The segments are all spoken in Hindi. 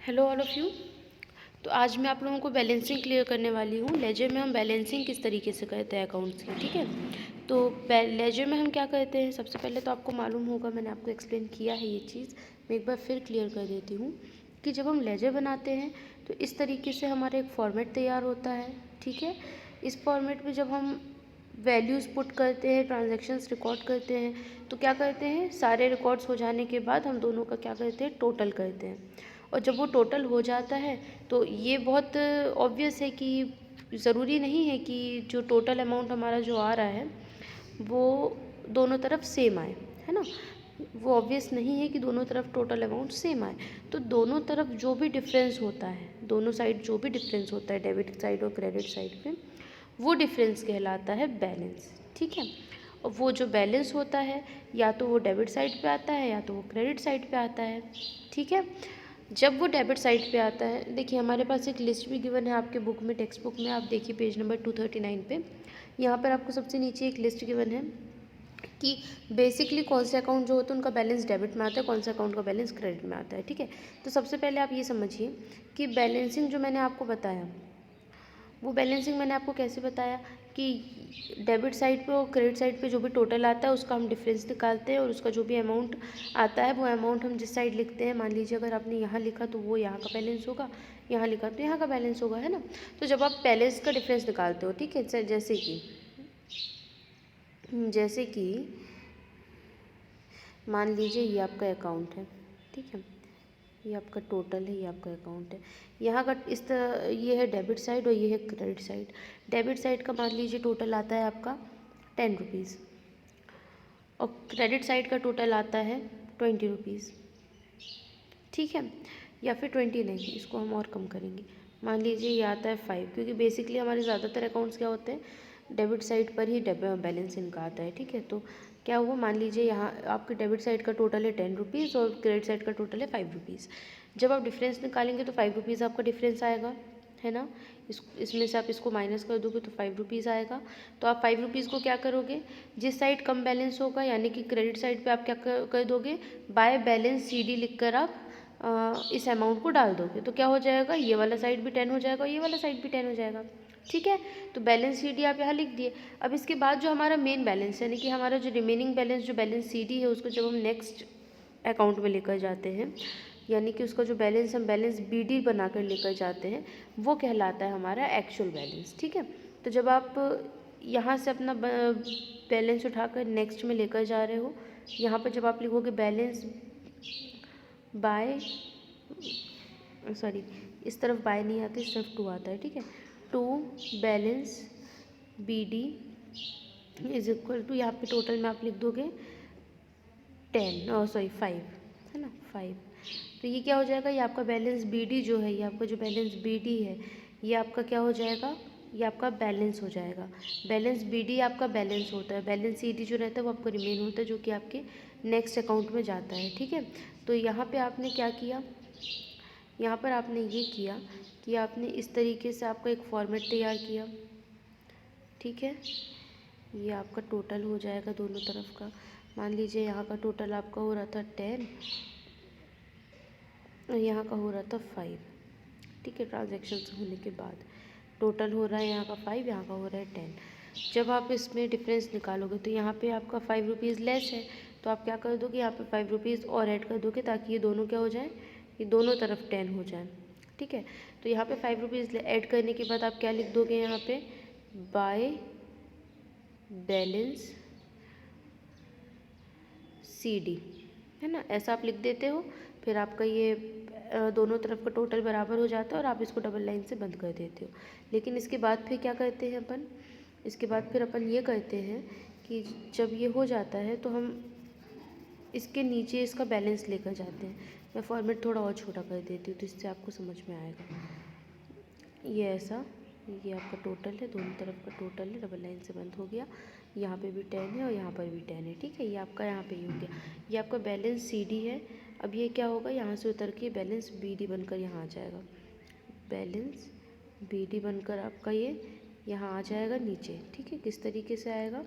Hello all of you. तो आज मैं आप लोगों को बैलेंसिंग क्लियर करने वाली हूँ। लेजर में हम बैलेंसिंग किस तरीके से करते हैं अकाउंट्स की, ठीक है। तो लेजर में हम क्या करते हैं, सबसे पहले तो आपको मालूम होगा, मैंने आपको एक्सप्लेन किया है ये चीज़, मैं एक बार फिर क्लियर कर देती हूँ कि जब हम लेजर बनाते हैं तो इस तरीके से हमारा एक फॉर्मेट तैयार होता है, ठीक है। इस फॉर्मेट में जब हम वैल्यूज़ पुट करते हैं, ट्रांजैक्शंस रिकॉर्ड करते हैं, तो क्या करते हैं, सारे रिकॉर्ड्स हो जाने के बाद हम दोनों का क्या करते हैं, टोटल करते हैं। और जब वो टोटल हो जाता है तो ये बहुत ऑब्वियस है कि ज़रूरी नहीं है कि जो टोटल अमाउंट हमारा जो आ रहा है वो दोनों तरफ सेम आए, है ना। वो ऑब्वियस नहीं है कि दोनों तरफ टोटल अमाउंट सेम आए। तो दोनों तरफ जो भी डिफरेंस होता है, दोनों साइड जो भी डिफरेंस होता है, डेबिट साइड और क्रेडिट साइड पे, वो डिफरेंस कहलाता है बैलेंस, ठीक है। और वो जो बैलेंस होता है या तो वो डेबिट साइड पे आता है या तो वो क्रेडिट साइड पे आता है, ठीक है। जब वो डेबिट साइड पे आता है, देखिए हमारे पास एक लिस्ट भी गिवन है आपके बुक में, टेक्स्ट बुक में, आप देखिए पेज नंबर 239 पे। यहाँ पर आपको सबसे नीचे एक लिस्ट गिवन है कि बेसिकली कौन से अकाउंट जो होते हैं उनका बैलेंस डेबिट में आता है, कौन से अकाउंट का बैलेंस क्रेडिट में आता है, ठीक है। तो सबसे पहले आप ये समझिए कि बैलेंसिंग जो मैंने आपको बताया, वो बैलेंसिंग मैंने आपको कैसे बताया कि डेबिट साइड पे और क्रेडिट साइड पे जो भी टोटल आता है उसका हम डिफरेंस निकालते हैं और उसका जो भी अमाउंट आता है वो अमाउंट हम जिस साइड लिखते हैं, मान लीजिए अगर आपने यहाँ लिखा तो वो यहाँ का बैलेंस होगा, यहाँ लिखा तो यहाँ का बैलेंस होगा, है ना। तो जब आप बैलेंस का डिफरेंस निकालते हो, ठीक है, जैसे कि मान लीजिए ये आपका अकाउंट है, ठीक है, ये आपका टोटल है, ये आपका अकाउंट है, यहाँ का इस तरह ये है डेबिट साइड और ये है क्रेडिट साइड। डेबिट साइड का मान लीजिए टोटल आता है आपका 10 रुपीज़ और क्रेडिट साइड का टोटल आता है 20 रुपीज़, ठीक है। या फिर 20 नहीं, इसको हम और कम करेंगे, मान लीजिए ये आता है 5, क्योंकि बेसिकली हमारे ज़्यादातर अकाउंट्स क्या होते हैं, डेबिट साइड पर ही बैलेंस इनका आता है, ठीक है। तो क्या हुआ, मान लीजिए यहाँ आपके डेबिट साइड का टोटल है 10 रुपीज़ और क्रेडिट साइड का टोटल है 5 रुपीज़। जब आप डिफरेंस निकालेंगे तो 5 रुपीज़ आपका डिफरेंस आएगा, है ना। इसमें से आप इसको माइनस कर दोगे तो 5 रुपीज़ आएगा। तो आप 5 रुपीज़ को क्या करोगे, जिस साइड कम बैलेंस होगा यानी कि क्रेडिट साइड पे आप क्या कर दोगे, बाय बैलेंस CD लिख कर आप इस अमाउंट को डाल दोगे। तो क्या हो जाएगा, ये वाला साइड भी 10 हो जाएगा और ये वाला साइड भी 10 हो जाएगा, ठीक है। तो बैलेंस CD आप यहाँ लिख दिए। अब इसके बाद जो हमारा मेन बैलेंस यानी कि हमारा जो रिमेनिंग बैलेंस जो बैलेंस CD है, उसको जब हम नेक्स्ट अकाउंट में लेकर जाते हैं, यानी कि उसका जो बैलेंस हम बैलेंस BD बना कर लेकर जाते हैं, वो कहलाता है हमारा एक्चुअल बैलेंस, ठीक है। तो जब आप यहाँ से अपना बैलेंस उठाकर नेक्स्ट में लेकर जा रहे हो, यहाँ पर जब आप लिखोगे बैलेंस बाय, सॉरी इस तरफ बाय नहीं आती, इस तरफ 2 आता है, ठीक है। To balance BD is equal to, यहाँ पे टोटल में आप लिख दोगे 5, है ना, 5। तो ये क्या हो जाएगा, ये आपका बैलेंस BD जो है, ये आपका जो बैलेंस BD है, ये आपका क्या हो जाएगा, ये आपका बैलेंस हो जाएगा। बैलेंस BD आपका बैलेंस होता है, बैलेंस CD जो रहता है वो आपका रिमेन होता है, जो कि आपके नेक्स्ट अकाउंट में जाता है, ठीक है। तो यहाँ पे आपने क्या किया, यहाँ पर आपने ये किया कि आपने इस तरीके से आपका एक फॉर्मेट तैयार किया, ठीक है। ये आपका टोटल हो जाएगा दोनों तरफ का, मान लीजिए यहाँ का टोटल आपका हो रहा था 10 और यहाँ का हो रहा था 5, ठीक है। ट्रांजैक्शंस होने के बाद टोटल हो रहा है यहाँ का 5, यहाँ का हो रहा है 10। जब आप इसमें डिफरेंस निकालोगे तो यहाँ पे आपका 5 रुपीज़ लेस है, तो आप क्या कर दोगे, यहाँ पे 5 रुपीज़ और ऐड कर दोगे ताकि ये दोनों क्या हो जाए, ये दोनों तरफ 10 हो जाए, ठीक है। तो यहाँ पे 5 रुपीज़ ऐड करने के बाद आप क्या लिख दोगे, यहाँ पे बाय बैलेंस CD, है ना, ऐसा आप लिख देते हो। फिर आपका ये दोनों तरफ का टोटल बराबर हो जाता है और आप इसको डबल लाइन से बंद कर देते हो। लेकिन इसके बाद फिर क्या करते हैं अपन, इसके बाद फिर अपन ये करते हैं कि जब ये हो जाता है तो हम इसके नीचे इसका बैलेंस लेकर जाते हैं। मैं फॉर्मेट थोड़ा और छोटा कर देती हूँ तो इससे आपको समझ में आएगा। ये ऐसा, ये आपका टोटल है, दोनों तरफ का टोटल है, डबल लाइन से बंद हो गया, यहाँ पे भी 10 है और यहाँ पर भी 10 है, ठीक है। ये आपका यहाँ पे ही हो गया, ये आपका बैलेंस CD है। अब ये क्या होगा, यहाँ से उतर के बैलेंस BD बनकर यहाँ आ जाएगा, बैलेंस BD बनकर आपका ये यहाँ आ जाएगा नीचे, ठीक है। किस तरीके से आएगा,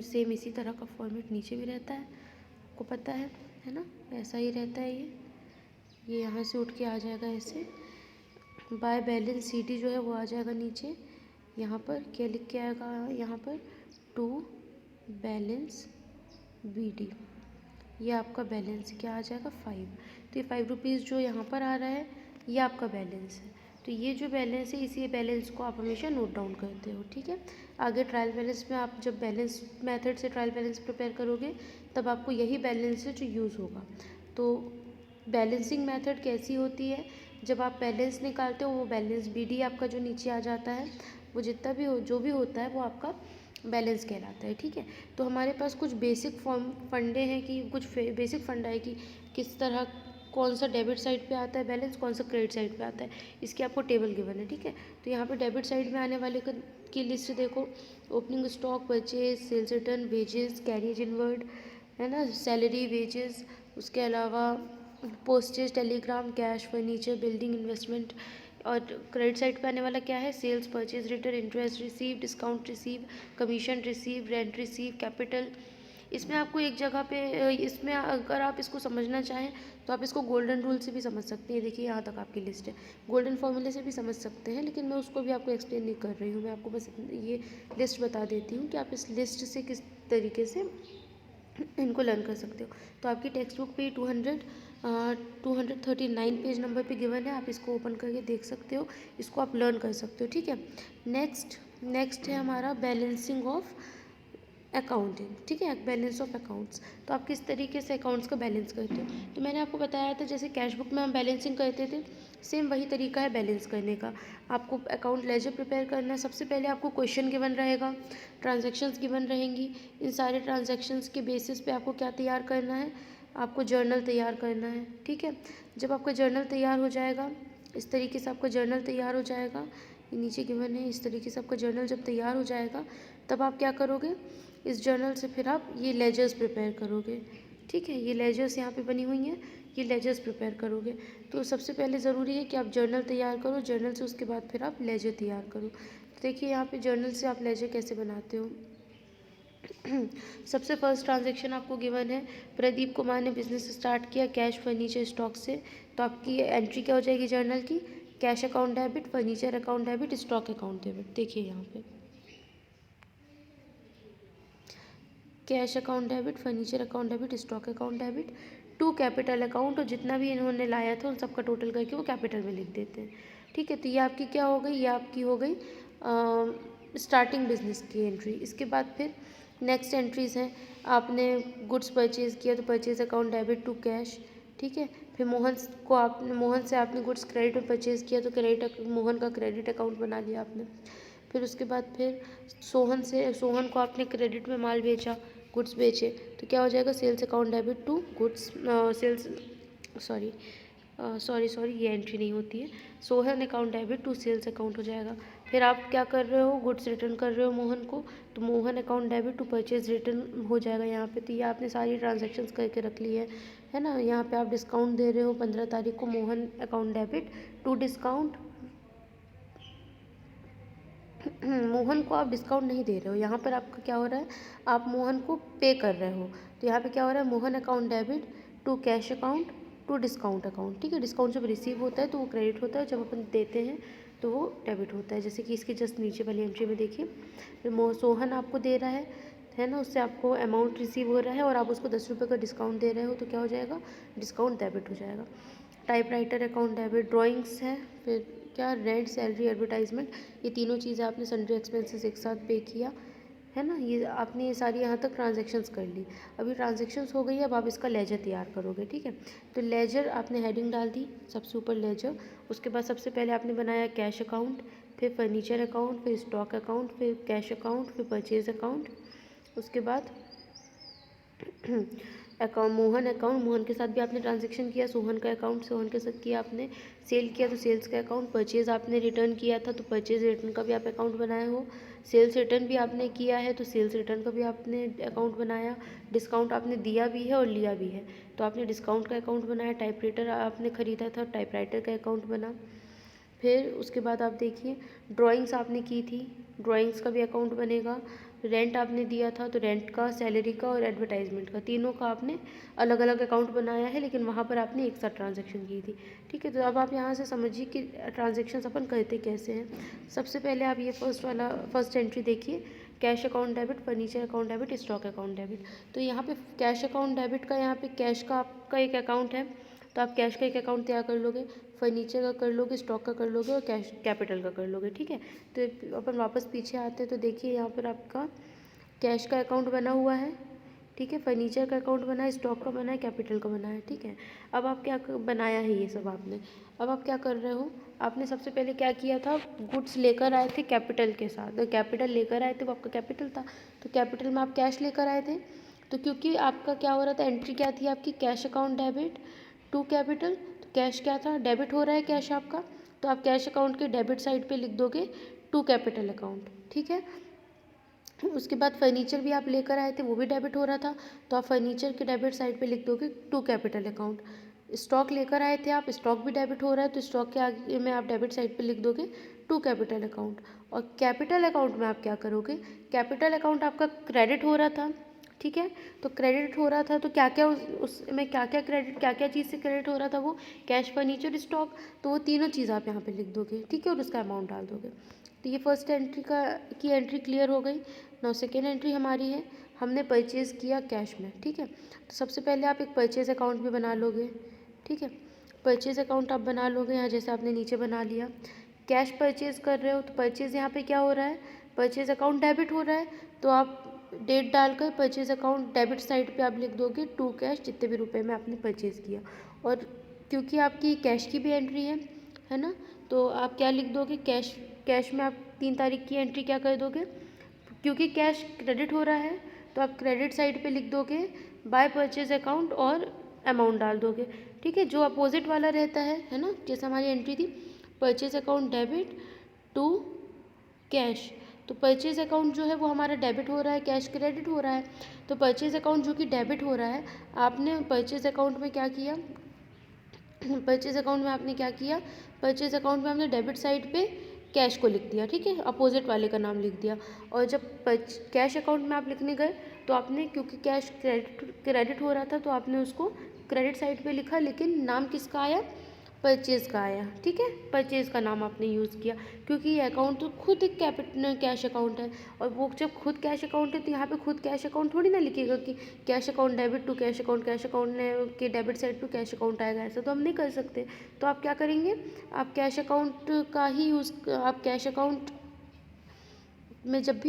सेम इसी तरह का फॉर्मेट नीचे भी रहता है, आपको पता है ना, ऐसा ही रहता है ये, ये यहाँ से उठ के आ जाएगा ऐसे। बाय बैलेंस सी डी जो है वो आ जाएगा नीचे। यहाँ पर क्या लिख के आएगा, यहाँ पर टू बैलेंस बी डी, ये आपका बैलेंस क्या आ जाएगा 5। तो ये 5 रुपीज़ जो यहाँ पर आ रहा है ये आपका बैलेंस है। तो ये जो बैलेंस है इसी बैलेंस को आप हमेशा नोट डाउन करते हो, ठीक है। आगे ट्रायल बैलेंस में आप जब बैलेंस मेथड से ट्रायल बैलेंस प्रिपेयर करोगे तब आपको यही बैलेंस है जो यूज़ होगा। तो बैलेंसिंग मेथड कैसी होती है, जब आप बैलेंस निकालते हो वो बैलेंस बी डी आपका जो नीचे आ जाता है, वो जितना भी जो भी होता है वो आपका बैलेंस कहलाता है, ठीक है। तो हमारे पास कुछ बेसिक फंडे हैं कि कुछ बेसिक फंडा है कि किस तरह कौन सा डेबिट साइड पे आता है बैलेंस, कौन सा क्रेडिट साइड पे आता है, इसकी आपको टेबल गिवन है, ठीक है। तो यहाँ पे डेबिट साइड में आने वाले की लिस्ट देखो, opening stock, purchase, sales return, wages, carriage inward, है ना, सैलरी, वेजेस, उसके अलावा postage, telegram, cash, furniture, building, investment. और क्रेडिट साइड पे आने वाला क्या है, sales, purchase, return, interest receive, discount receive, commission receive, rent receive, capital. इसमें आपको एक जगह पे इसमें अगर आप इसको समझना चाहें तो आप इसको गोल्डन रूल से भी समझ सकते हैं। देखिए यहाँ तक आपकी लिस्ट है, गोल्डन फॉर्मूले से भी समझ सकते हैं, लेकिन मैं उसको भी आपको एक्सप्लेन नहीं कर रही हूँ, मैं आपको बस ये लिस्ट बता देती हूँ कि आप इस लिस्ट से किस तरीके से इनको लर्न कर सकते हो। तो आपकी टेक्स्ट बुक पे 239 पेज नंबर पे गिवन है, आप इसको ओपन करके देख सकते हो, इसको आप लर्न कर सकते हो, ठीक है। नेक्स्ट है हमारा बैलेंसिंग ऑफ अकाउंटिंग, ठीक है, बैलेंस ऑफ अकाउंट्स। तो आप किस तरीके से अकाउंट्स का बैलेंस करते हो, तो मैंने आपको बताया था जैसे कैश बुक में हम बैलेंसिंग करते थे, सेम वही तरीका है बैलेंस करने का। आपको अकाउंट लेजर प्रिपेयर करना है, सबसे पहले आपको क्वेश्चन गिवन रहेगा, ट्रांजैक्शंस गिवन रहेंगी, इन सारे ट्रांजैक्शंस के बेसिस पे आपको क्या तैयार करना है, आपको जर्नल तैयार करना है, ठीक है। जब आपका जर्नल तैयार हो जाएगा, इस तरीके से आपका जर्नल तैयार हो जाएगा, ये नीचे गिवन है, इस तरीके से आपका जर्नल जब तैयार हो जाएगा तब आप क्या करोगे, इस जर्नल से फिर आप ये लेजर्स प्रिपेयर करोगे, ठीक है। ये लेजर्स यहाँ पे बनी हुई हैं, ये लेजर्स प्रिपेयर करोगे। तो सबसे पहले ज़रूरी है कि आप जर्नल तैयार करो, जर्नल से उसके बाद फिर आप लेजर तैयार करो। तो देखिए यहाँ पे जर्नल से आप लेजर कैसे बनाते हो। सबसे फर्स्ट ट्रांजैक्शन आपको गिवन है, प्रदीप कुमार ने बिजनेस स्टार्ट किया कैश फर्नीचर स्टॉक से। तो आपकी एंट्री क्या हो जाएगी जर्नल की, cash account debit, furniture account debit, stock account debit. देखिए यहाँ पे cash account debit, furniture account debit, stock account debit, to capital account, और जितना भी इन्होंने लाया था उन सबका टोटल करके वो कैपिटल में लिख देते हैं, ठीक है। तो ये आपकी क्या हो गई, ये आपकी हो गई स्टार्टिंग बिजनेस की एंट्री। इसके बाद फिर नेक्स्ट एंट्रीज़ हैं, आपने गुड्स परचेज़ किया तो purchase account debit to cash, ठीक है। फिर मोहन से आपने गुड्स क्रेडिट में परचेज़ किया तो मोहन का क्रेडिट अकाउंट बना लिया आपने। फिर उसके बाद फिर सोहन को आपने क्रेडिट में माल बेचा, गुड्स बेचे, तो क्या हो जाएगा, sales account debit to goods, sales sorry ये एंट्री नहीं होती है, Sohan account debit to sales account हो जाएगा। फिर आप क्या कर रहे हो, गुड्स रिटर्न कर रहे हो मोहन को, तो Mohan account debit to purchase return हो जाएगा यहाँ पे। तो ये आपने सारी ट्रांजैक्शंस करके रख ली है ना। यहाँ पे आप डिस्काउंट दे रहे हो 15 तारीख को, Mohan account debit to discount. Mohan को आप डिस्काउंट नहीं दे रहे हो, यहाँ पर आपका क्या हो रहा है, आप मोहन को पे कर रहे हो। तो यहाँ पे क्या हो रहा है, Mohan account debit to cash account to discount account, ठीक है। डिस्काउंट जब रिसीव होता है तो वो क्रेडिट होता है, जब अपन देते हैं तो वो डेबिट होता है। जैसे कि इसके जस्ट नीचे वाली एंट्री में देखिए, सोहन आपको दे रहा है ना, उससे आपको अमाउंट रिसीव हो रहा है और आप उसको 10 रुपये का डिस्काउंट दे रहे हो, तो क्या हो जाएगा, डिस्काउंट डेबिट हो जाएगा। टाइपराइटर अकाउंट डेबिट, ड्राइंग्स है, फिर क्या, रेंट, सैलरी, एडवर्टाइजमेंट, ये तीनों चीज़ें आपने सन्ड्री एक्सपेंसेस एक साथ पे किया, है ना। ये आपने ये सारी यहाँ तक ट्रांजैक्शंस कर ली। अभी ट्रांजैक्शंस हो गई, अब आप इसका लेजर तैयार करोगे, ठीक है। तो लेजर आपने हेडिंग डाल दी सबसे ऊपर लेजर, उसके बाद सबसे पहले आपने बनाया कैश अकाउंट, फिर फर्नीचर अकाउंट, फिर स्टॉक अकाउंट, फिर कैश अकाउंट, फिर परचेज अकाउंट। उसके बाद मोहन के साथ भी आपने ट्रांजैक्शन किया, सोहन के साथ किया आपने, सेल किया तो सेल्स का अकाउंट, परचेज आपने रिटर्न किया था तो परचेज रिटर्न का भी आप अकाउंट बनाए हो, सेल्स रिटर्न भी आपने किया है तो सेल्स रिटर्न का भी आपने अकाउंट बनाया, डिस्काउंट आपने दिया भी है और लिया भी है तो आपने डिस्काउंट का अकाउंट बनाया, टाइपराइटर आपने ख़रीदा था टाइपराइटर का अकाउंट बना। फिर उसके बाद आप देखिए ड्राइंग्स आपने की थी, ड्राइंग्स का भी अकाउंट बनेगा, रेंट आपने दिया था, तो रेंट का, सैलरी का और एडवर्टाइजमेंट का, तीनों का आपने अलग अलग अकाउंट बनाया है, लेकिन वहाँ पर आपने एक साथ ट्रांजैक्शन की थी। ठीक है, तो अब आप यहाँ से समझिए कि ट्रांजैक्शंस अपन करते कैसे हैं। सबसे पहले आप ये फर्स्ट एंट्री देखिए, cash account debit, furniture account debit, stock account debit. तो यहाँ पे कैश अकाउंट डेबिट का, यहाँ पे कैश का आपका एक अकाउंट है, तो आप कैश का एक अकाउंट तैयार कर लोगे, फर्नीचर का कर लोगे, स्टॉक का कर लोगे और कैश कैपिटल का कर लोगे। ठीक है, तो अपन वापस पीछे आते हैं, तो देखिए यहाँ पर आपका कैश का अकाउंट बना हुआ है, ठीक है, फर्नीचर का अकाउंट बना है, स्टॉक का बना है, कैपिटल का बना है। ठीक है, अब आप क्या बनाया है ये सब आपने, अब आप क्या कर रहे हो, आपने सबसे पहले क्या किया था, गुड्स लेकर आए थे कैपिटल के साथ, तो कैपिटल लेकर आए थे, वो आपका कैपिटल था, तो कैपिटल में आप कैश लेकर आए थे। तो क्योंकि आपका क्या हो रहा था, एंट्री क्या थी आपकी, cash account debit to capital, तो कैश क्या था, डेबिट हो रहा है कैश आपका, तो आप कैश अकाउंट के डेबिट साइड पे लिख दोगे टू कैपिटल अकाउंट। ठीक है, उसके बाद फर्नीचर भी आप लेकर आए थे, वो भी डेबिट हो रहा था, तो आप फर्नीचर के डेबिट साइड पे लिख दोगे टू कैपिटल अकाउंट। स्टॉक लेकर आए थे आप, स्टॉक भी डेबिट हो रहा है, तो स्टॉक के आगे में आप डेबिट साइड पे लिख दोगे टू कैपिटल अकाउंट। और कैपिटल अकाउंट में आप क्या करोगे, कैपिटल अकाउंट आपका क्रेडिट हो रहा था, ठीक है, तो क्रेडिट हो रहा था, तो क्या क्या उसमें क्या क्या क्रेडिट, क्या क्या चीज़ से क्रेडिट हो रहा था, वो कैश, फर्नीचर, स्टॉक, तो वो तीनों चीज़ आप यहाँ पे लिख दोगे। ठीक है, और उसका अमाउंट डाल दोगे। तो ये फर्स्ट एंट्री की एंट्री क्लियर हो गई। नाउ सेकेंड एंट्री हमारी है, हमने परचेज़ किया कैश में। ठीक है, तो सबसे पहले आप एक परचेज़ अकाउंट भी बना लोगे। ठीक है, परचेज़ अकाउंट आप बना लोगे, यहाँ जैसे आपने नीचे बना लिया। कैश परचेज़ कर रहे हो, तो परचेज़ यहाँ पे क्या हो रहा है, परचेज़ अकाउंट डेबिट हो रहा है, तो आप डेट डालकर परचेज़ अकाउंट डेबिट साइड पे आप लिख दोगे टू कैश, जितने भी रुपए में आपने परचेज़ किया। और क्योंकि आपकी कैश की भी एंट्री है ना, तो आप क्या लिख दोगे, कैश, कैश में आप 3 तारीख की एंट्री क्या कर दोगे, क्योंकि कैश क्रेडिट हो रहा है, तो आप क्रेडिट साइड पे लिख दोगे बाय परचेज अकाउंट और अमाउंट डाल दोगे। ठीक है, जो अपोजिट वाला रहता है ना, जैसे हमारी एंट्री थी purchase account debit to cash, तो परचेज अकाउंट जो है वो हमारा डेबिट हो रहा है, कैश क्रेडिट हो रहा है, तो परचेज अकाउंट जो कि डेबिट हो रहा है, आपने परचेज अकाउंट में क्या किया, परचेज अकाउंट में आपने क्या किया, परचेज अकाउंट में हमने डेबिट साइड पे कैश को लिख दिया। ठीक है, अपोजिट वाले का नाम लिख दिया। और जब कैश अकाउंट में आप लिखने गए, तो आपने, क्योंकि कैश क्रेडिट हो रहा था, तो आपने उसको क्रेडिट साइड पे लिखा, लेकिन नाम किसका आया, परचेज़ का आया। ठीक है, परचेज़ का नाम आपने यूज़ किया, क्योंकि ये अकाउंट तो खुद एक कैश अकाउंट है, और वो जब खुद कैश अकाउंट है, तो यहाँ पे खुद कैश अकाउंट थोड़ी ना लिखेगा कि cash account debit to cash account, cash account ने के debit side to cash account आएगा, ऐसा तो हम नहीं कर सकते। तो आप क्या करेंगे, आप कैश अकाउंट का ही यूज़, आप कैश अकाउंट में जब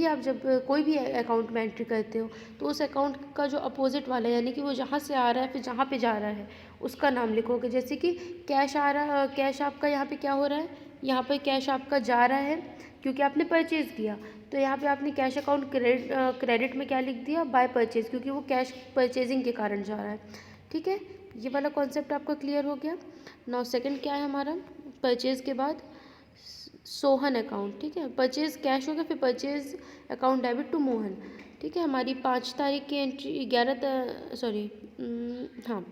कोई भी अकाउंट में एंट्री करते हो, तो उस अकाउंट का जो अपोजिट वाला है, यानी कि वो जहाँ से आ रहा है फिर जहाँ पे जा रहा है, उसका नाम लिखोगे। जैसे कि कैश आ रहा, कैश आपका यहाँ पे क्या हो रहा है, यहाँ पे कैश आपका जा रहा है क्योंकि आपने परचेज़ किया, तो यहाँ पे आपने कैश अकाउंट क्रेडिट में क्या लिख दिया, बाय परचेज़, क्योंकि वो कैश परचेजिंग के कारण जा रहा है। ठीक है, ये वाला कॉन्सेप्ट आपका क्लियर हो गया। नाउ सेकेंड क्या है हमारा, परचेज़ के बाद सोहन अकाउंट। ठीक है, परचेज़ कैश हो गया, फिर purchase account debit to Mohan. ठीक है, हमारी 5 तारीख की एंट्री, हाँ,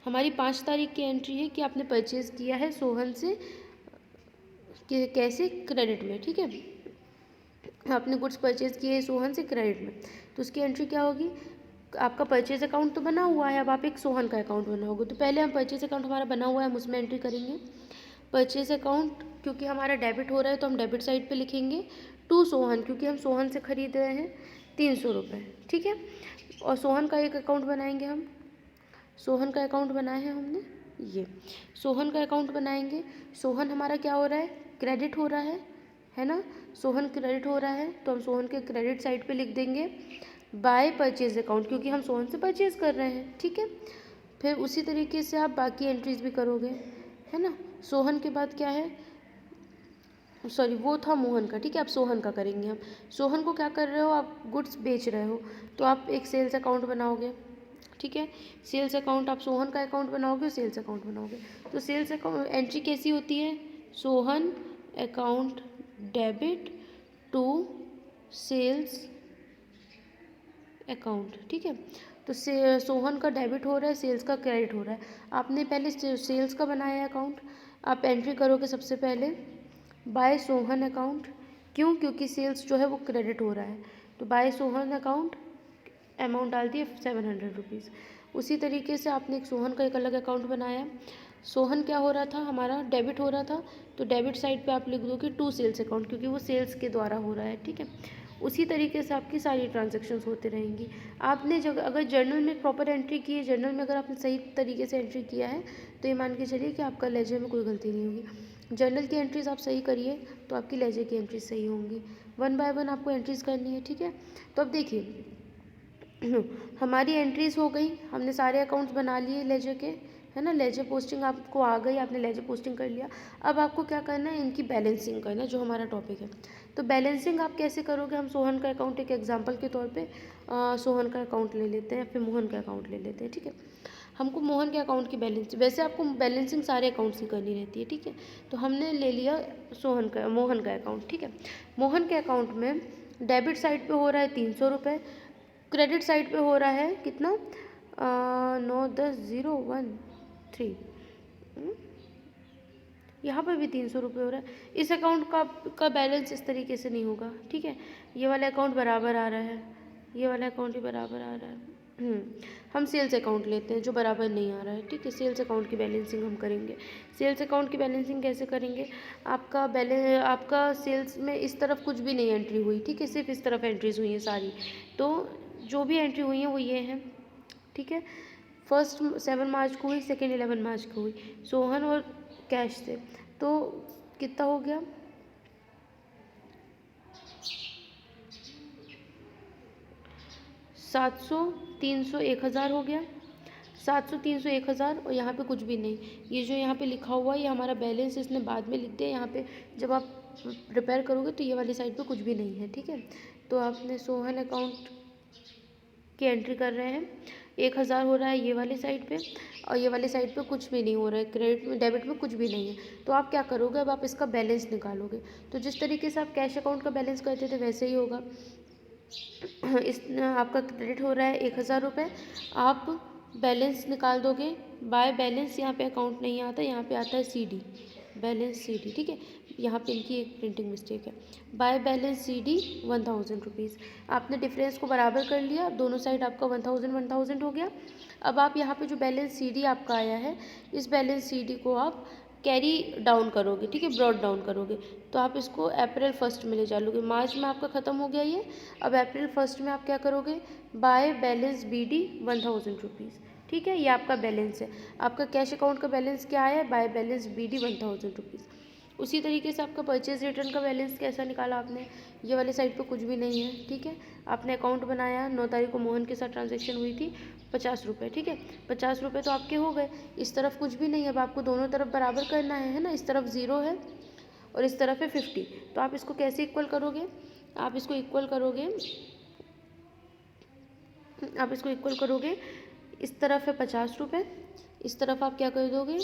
हमारी 5 तारीख की एंट्री है कि आपने परचेज़ किया है सोहन से, कैसे, क्रेडिट में। ठीक है, आपने गुड्स परचेज़ किए सोहन से क्रेडिट में, तो उसकी एंट्री क्या होगी, आपका परचेज़ अकाउंट तो बना हुआ है, अब आप एक सोहन का अकाउंट बनाओगे, तो पहले हम परचेज़ अकाउंट हमारा बना हुआ है, हम उसमें एंट्री करेंगे। परचेज़ अकाउंट क्योंकि हमारा डेबिट हो रहा है, तो हम डेबिट साइड पे लिखेंगे टू सोहन, क्योंकि हम सोहन से ख़रीद रहे हैं 300 रुपये। ठीक है, और सोहन का एक अकाउंट बनाएंगे हम, सोहन का अकाउंट बनाया है हमने, ये सोहन का अकाउंट बनाएंगे। सोहन हमारा क्या हो रहा है, क्रेडिट हो रहा है ना, सोहन क्रेडिट हो रहा है, तो हम सोहन के क्रेडिट साइड पे लिख देंगे बाय परचेज़ अकाउंट, क्योंकि हम सोहन से परचेज़ कर रहे हैं। ठीक है, फिर उसी तरीके से आप बाकी एंट्रीज भी करोगे, है ना। सोहन के बाद क्या है, सॉरी वो था मोहन का। ठीक है, आप सोहन का करेंगे हम। सोहन को क्या कर रहे हो, आप गुड्स बेच रहे हो, तो आप एक सेल्स अकाउंट बनाओगे। ठीक है, सेल्स अकाउंट, आप सोहन का अकाउंट बनाओगे, सेल्स अकाउंट बनाओगे, तो सेल्स अकाउंट एंट्री कैसी होती है, Sohan account debit to sales account. ठीक है, तो सोहन का डेबिट हो रहा है, सेल्स का क्रेडिट हो रहा है। आपने पहले सेल्स का बनाया है अकाउंट, आप एंट्री करोगे सबसे पहले बाय सोहन अकाउंट, क्यों, क्योंकि सेल्स जो है वो क्रेडिट हो रहा है। तो बाय सोहन अकाउंट अमाउंट डाल दिए 700 रुपीज़। उसी तरीके से आपने एक सोहन का एक अलग अकाउंट बनाया। सोहन क्या हो रहा था, हमारा डेबिट हो रहा था, तो डेबिट साइड पे आप लिख दोगे टू सेल्स अकाउंट, क्योंकि वो सेल्स के द्वारा हो रहा है, ठीक है। उसी तरीके से आपकी सारी ट्रांजैक्शंस होते रहेंगी। आपने जब अगर जर्नल में प्रॉपर एंट्री की है, जर्नल में अगर आपने सही तरीके से एंट्री किया है, तो ये मान के चलिए कि आपका लेजर में कोई गलती नहीं होगी। जर्नल की एंट्रीज आप सही करिए तो आपकी लेजर की एंट्रीज सही होंगी। 1 बाय 1 आपको एंट्रीज करनी है, ठीक है। तो अब देखिए हमारी एंट्रीज हो गई, हमने सारे अकाउंट्स बना लिए लेजर के, है ना। लेजर पोस्टिंग आपको आ गई, आपने लेजर पोस्टिंग कर लिया। अब आपको क्या करना है, इनकी बैलेंसिंग करना है, जो हमारा टॉपिक है। तो बैलेंसिंग आप कैसे करोगे, हम सोहन का अकाउंट एक एग्जांपल के तौर पे सोहन का अकाउंट ले लेते हैं, फिर मोहन का अकाउंट ले लेते हैं, ठीक है। हमको मोहन के अकाउंट की बैलेंस, वैसे आपको बैलेंसिंग सारे अकाउंट्स की करनी रहती है, ठीक है। तो हमने ले लिया मोहन का अकाउंट, ठीक है। मोहन के अकाउंट में डेबिट साइड पे हो रहा है 300 रुपये, क्रेडिट साइड पे हो रहा है कितना 910,013। यहाँ पर भी 300 रुपये हो रहा है। इस अकाउंट का बैलेंस इस तरीके से नहीं होगा, ठीक है। ये वाला अकाउंट बराबर आ रहा है, ये वाला अकाउंट भी बराबर आ रहा है। हम सेल्स अकाउंट लेते हैं जो बराबर नहीं आ रहा है, ठीक है। सेल्स अकाउंट की बैलेंसिंग हम करेंगे। सेल्स अकाउंट की बैलेंसिंग कैसे करेंगे, आपका सेल्स में इस तरफ कुछ भी नहीं एंट्री हुई, ठीक है, सिर्फ इस तरफ एंट्रीज हुई हैं सारी। तो जो भी एंट्री हुई हैं वो ये हैं, ठीक है। फर्स्ट 7 मार्च को हुई, सेकेंड 11 मार्च को हुई, सोहन और कैश से। तो कितना हो गया, 700, 300, 1000 हो गया। 700, 300, 1000 और यहाँ पे कुछ भी नहीं। ये जो यहाँ पे लिखा हुआ है ये हमारा बैलेंस, इसने बाद में लिख दिया। यहाँ पे जब आप प्रिपेयर करोगे तो ये वाली साइड पे कुछ भी नहीं है, ठीक है। तो आपने सोहन अकाउंट की एंट्री कर रहे हैं, 1000 हो रहा है ये वाली साइड पे, और ये वाली साइड पे कुछ भी नहीं हो रहा है, क्रेडिट में डेबिट में कुछ भी नहीं है। तो आप क्या करोगे, अब आप इसका बैलेंस निकालोगे। तो जिस तरीके से आप कैश अकाउंट का बैलेंस करते थे वैसे ही होगा। इस आपका क्रेडिट हो रहा है 1000 रुपये, आप बैलेंस निकाल दोगे बाय बैलेंस। यहाँ पे अकाउंट नहीं आता, यहाँ पे आता है CD, बैलेंस CD, ठीक है। यहाँ पे इनकी एक प्रिंटिंग मिस्टेक है। By balance CD 1000 rupees. आपने डिफरेंस को बराबर कर लिया, दोनों साइड आपका 1000 हो गया। अब आप यहाँ पे जो बैलेंस CD आपका आया है, इस बैलेंस CD को आप कैरी डाउन करोगे, ठीक है, ब्रॉड डाउन करोगे। तो आप इसको अप्रैल 1 में ले जा लोगे। मार्च में आपका ख़त्म हो गया ये, अब अप्रैल 1 में आप क्या करोगे, बाय बैलेंस BD 1000 रुपीज़, ठीक है। ये आपका बैलेंस है। आपका कैश अकाउंट का बैलेंस क्या आया है, बाय बैलेंस BD 1000 रुपीज़। उसी तरीके से आपका परचेज रिटर्न का बैलेंस कैसा निकाला आपने, ये वाले साइड पे कुछ भी नहीं है, ठीक है। आपने अकाउंट बनाया, 9 तारीख को मोहन के साथ ट्रांजैक्शन हुई थी, 50 रुपये, ठीक है। 50 रुपये तो आपके हो गए। इस तरफ कुछ भी नहीं है, अब आपको दोनों तरफ बराबर करना है ना। इस तरफ 0 है और इस तरफ है 50। तो आप इसको कैसे इक्वल करोगे, आप इसको इक्वल करोगे, इस तरफ है 50 रुपये, इस तरफ आप क्या कर दोगे,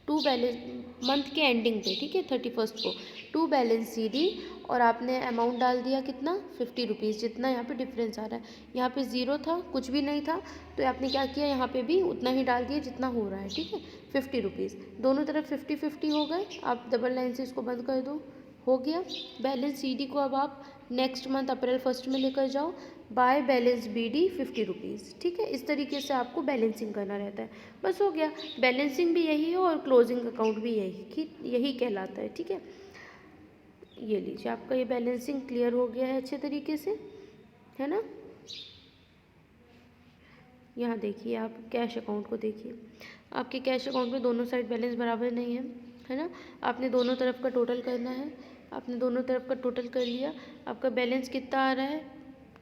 टू बैलेंस मंथ के एंडिंग पे, ठीक है, 31 को टू बैलेंस CD, और आपने अमाउंट डाल दिया कितना, 50 रुपीज़, जितना यहाँ पे डिफरेंस आ रहा है। यहाँ पे 0 था, कुछ भी नहीं था, तो आपने क्या किया, यहाँ पे भी उतना ही डाल दिया जितना हो रहा है, ठीक है, 50 रुपीज़। दोनों तरफ 50-50 हो गए। आप डबल लाइन से इसको बंद कर दो, हो गया। बैलेंस CD को अब आप नेक्स्ट मंथ अप्रैल 1 में लेकर जाओ, बाय बैलेंस BD 50 रुपीज़, ठीक है। इस तरीके से आपको बैलेंसिंग करना रहता है, बस हो गया। बैलेंसिंग भी यही है और क्लोजिंग अकाउंट भी यही कहलाता है, ठीक है। ये लीजिए, आपका ये बैलेंसिंग क्लियर हो गया है अच्छे तरीके से, है ना। यहाँ देखिए, आप कैश अकाउंट को देखिए, आपके कैश अकाउंट में दोनों साइड बैलेंस बराबर नहीं है ना। आपने दोनों तरफ का टोटल करना है, आपने दोनों तरफ का टोटल कर लिया। आपका बैलेंस कितना आ रहा है,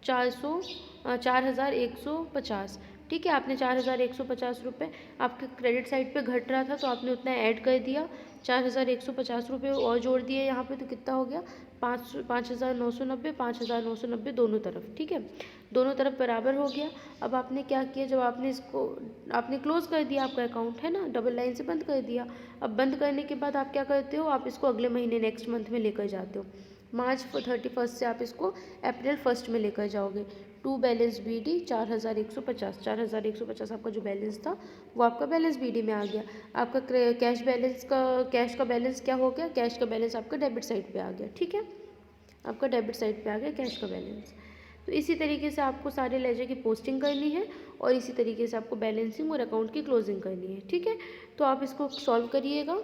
4150, ठीक है। आपने 4150 रुपये, आपके क्रेडिट साइड पे घट रहा था तो आपने उतना ऐड कर दिया, 4150 रुपये और जोड़ दिए यहाँ पे, तो कितना हो गया, 5990 दोनों तरफ, ठीक है, दोनों तरफ बराबर हो गया। अब आपने क्या किया, जब आपने इसको आपने क्लोज कर दिया आपका अकाउंट, है ना, डबल लाइन से बंद कर दिया। अब बंद करने के बाद आप क्या करते हो, आप इसको अगले महीने नेक्स्ट मंथ में लेकर जाते हो। मार्च 31 से आप इसको अप्रैल 1 में लेकर जाओगे। टू बैलेंस BD 4150 आपका जो बैलेंस था वो आपका बैलेंस BD में आ गया। आपका कैश का बैलेंस क्या हो गया, कैश का बैलेंस आपका डेबिट साइड पे आ गया, ठीक है, आपका डेबिट साइड पे आ गया कैश का बैलेंस। तो इसी तरीके से आपको सारे लेजर की पोस्टिंग करनी है और इसी तरीके से आपको बैलेंसिंग और अकाउंट की क्लोजिंग करनी है, ठीक है। तो आप इसको सॉल्व करिएगा,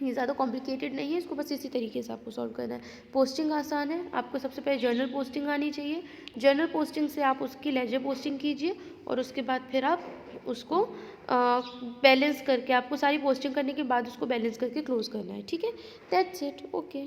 ये ज़्यादा कॉम्प्लिकेटेड नहीं है, इसको बस इसी तरीके से आपको सॉल्व करना है। पोस्टिंग आसान है, आपको सबसे पहले जर्नल पोस्टिंग आनी चाहिए। जर्नल पोस्टिंग से आप उसकी लेजर पोस्टिंग कीजिए और उसके बाद फिर आप उसको बैलेंस करके, आपको सारी पोस्टिंग करने के बाद उसको बैलेंस करके क्लोज करना है, ठीक है। That's it, okay.